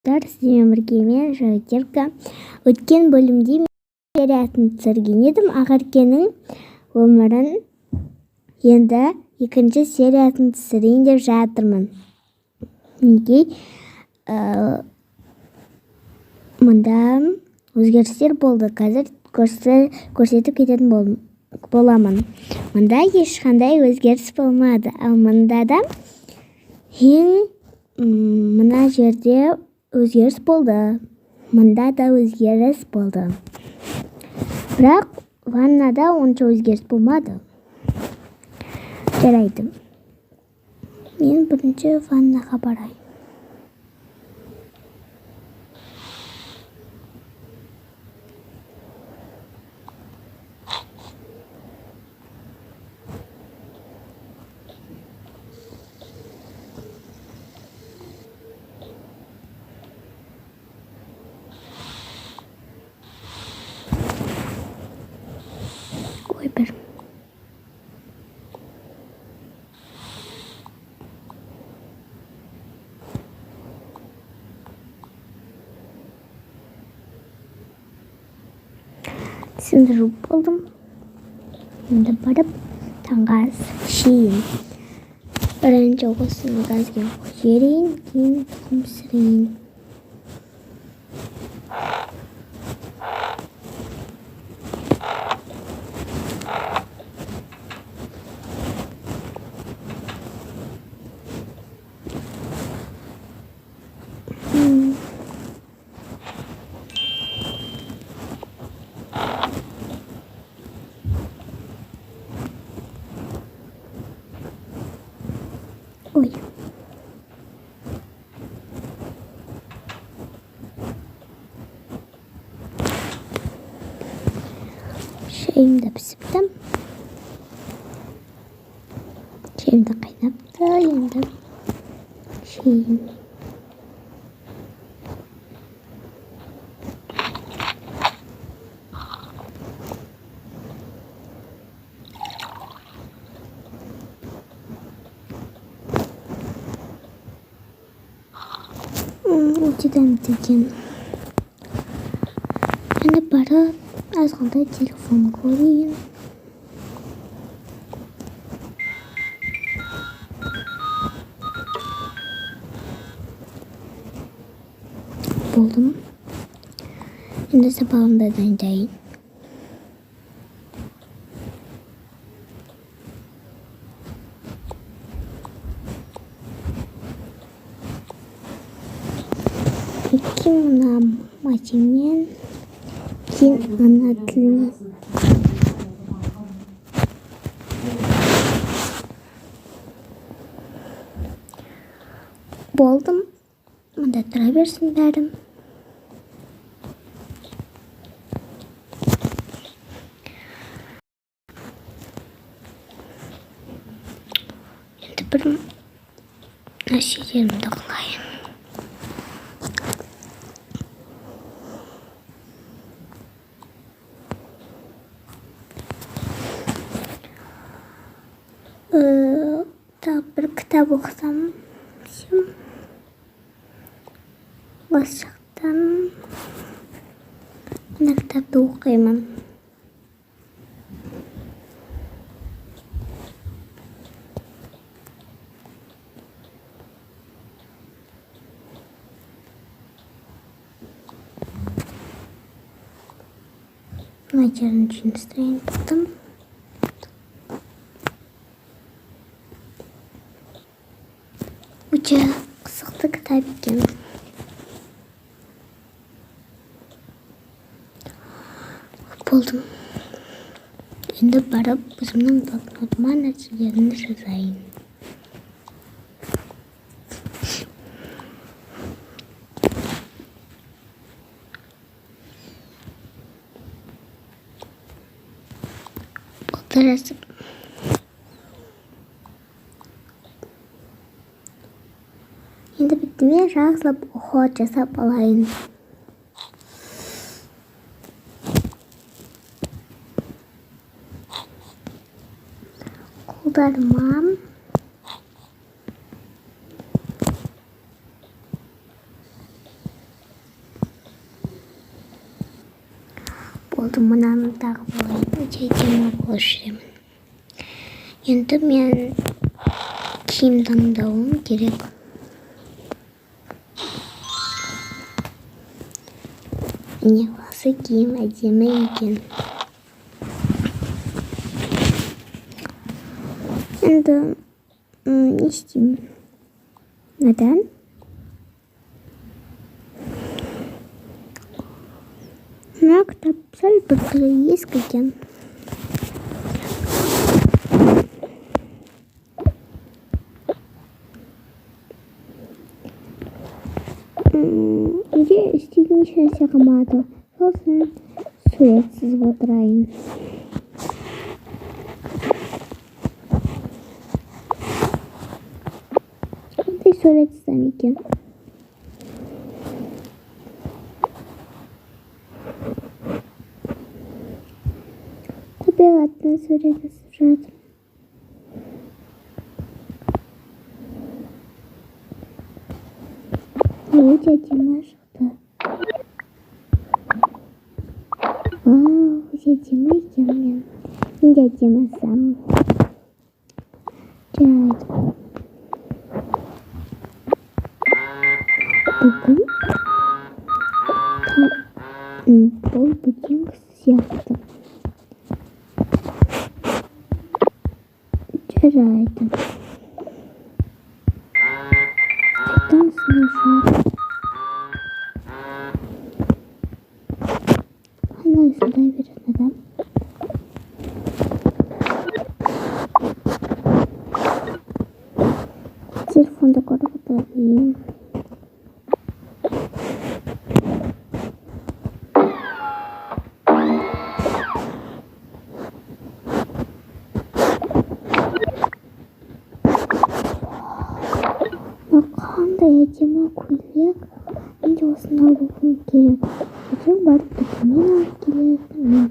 Сіздермен бірге мен Жаугерка. Өткен бөлімде мен сериясын түсірген едім, Ақеркенің өмірін. Енді екінші сериясын түсірейін деп жатырмын. Неге? Мұнда өзгерістер болды. Қазір көрсетіп кететін боламын. Мұнда ешқандай өзгеріс болмады. Ал мұнда да мына жерде өзгеріс болды. Мұнда да өзгеріс болды. Бірақ ваннада онша өзгеріс болмады. Жарайды. Мен бірінші ваннаға барайын. Сындырып болдым. Енді барып таңғы ас ішейін. Бірінші осыны газға қойып, кейін тұқым пісірейін. Ой. Шайым да пісіпті. Шайым да қайнапты. Енді ішейін. Өте дәмді екен. Енді барып азғантай телефон көрейін. Болдым. Енді сабағымды дайындайын. Мына матеммен кейін ана тіліне. Болдым. Мұнда тұра берсін бәрім. Енді бір нәрселерімді қылайын. Bir kitap okusam. Başlıktan ne kitapta okuyayım. Macarın için isteyin buldum. Uca kısıklı kitap ekan. Болдым. Енді барып өзімнің блокнотыма нәрселерімді жазайын. Отырасып. Енді бітіме жақсылап ұхуат жасап алайын. Қолдарыма болды. Мынаны тағы болайын. Жайдема болышырмын. Енді мен киім таңдауым керек. Міне осы киім әдемі екен. Енді не істеймін? Нeden? Мына кітап сәл бір түрі ескі екен. Үйде істейтін еш нәрсе қалмады. Сосын сурет сызып отырайын. Қандай сурет сызсам екен? Табиғаттың суреті сызып жатырмын. Өте әдемі шықты. Вау, өте әдемі екен мен. Мен де әдемі сызамын. Жарайды. Бұл будинг сияқты. Жарайды. Қайтан сынашым. Қандай сылдай беретін адам? Телефонда көріп отырайын. Қандай әдемі көйлек. Мен де осыны алуым керек. Ертең барып дүкеннен алып келетінмін.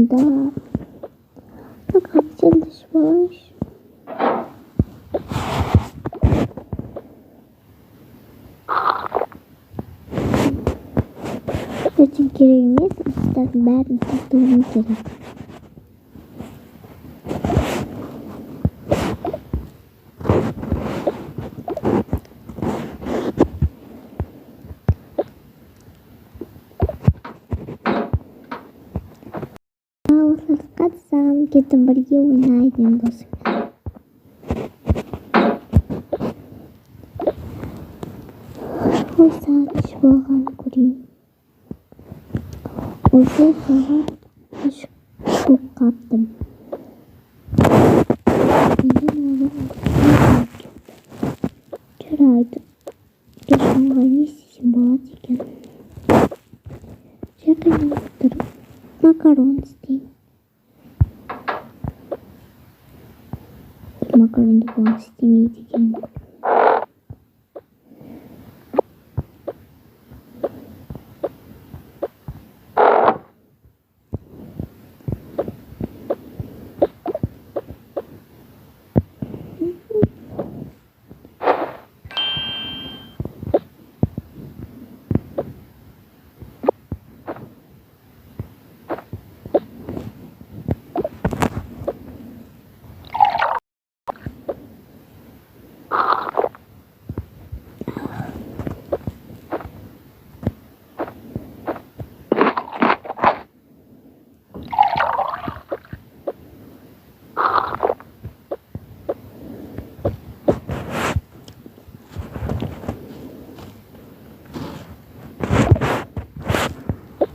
Да. Ну как ты дошла? Ертең керек емес, ұстаздардың бәрін сақтауым керек. Қатысам, кетіп бірге ойнайтын досым. Ой, сағат үш болғанын көрейін. Уже сағат 3 болып қаптым. Енді жарайды. Дұршанға не істесем болады екен. Жақайнап тұр. Макарон істейін. Макаронды болған істемейді екен.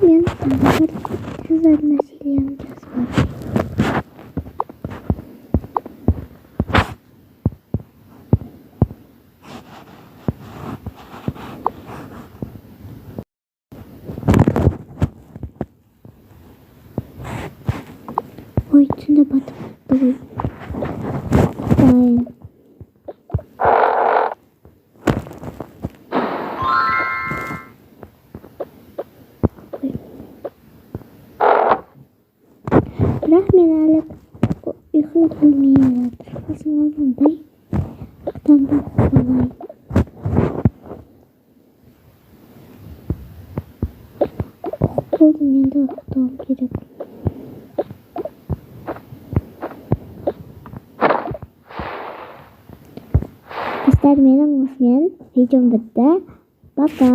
Мен бір жазар мәселені жазбадым. Ой, түнде батып кетті ғой. Дайын. бірақ мен әлі ұйқым келмей жатыр. Қасыңа қандай таңдап алайын. Болды, мен де ұйықтауым керек. Достар, менің осымен видеом бітті. Пока.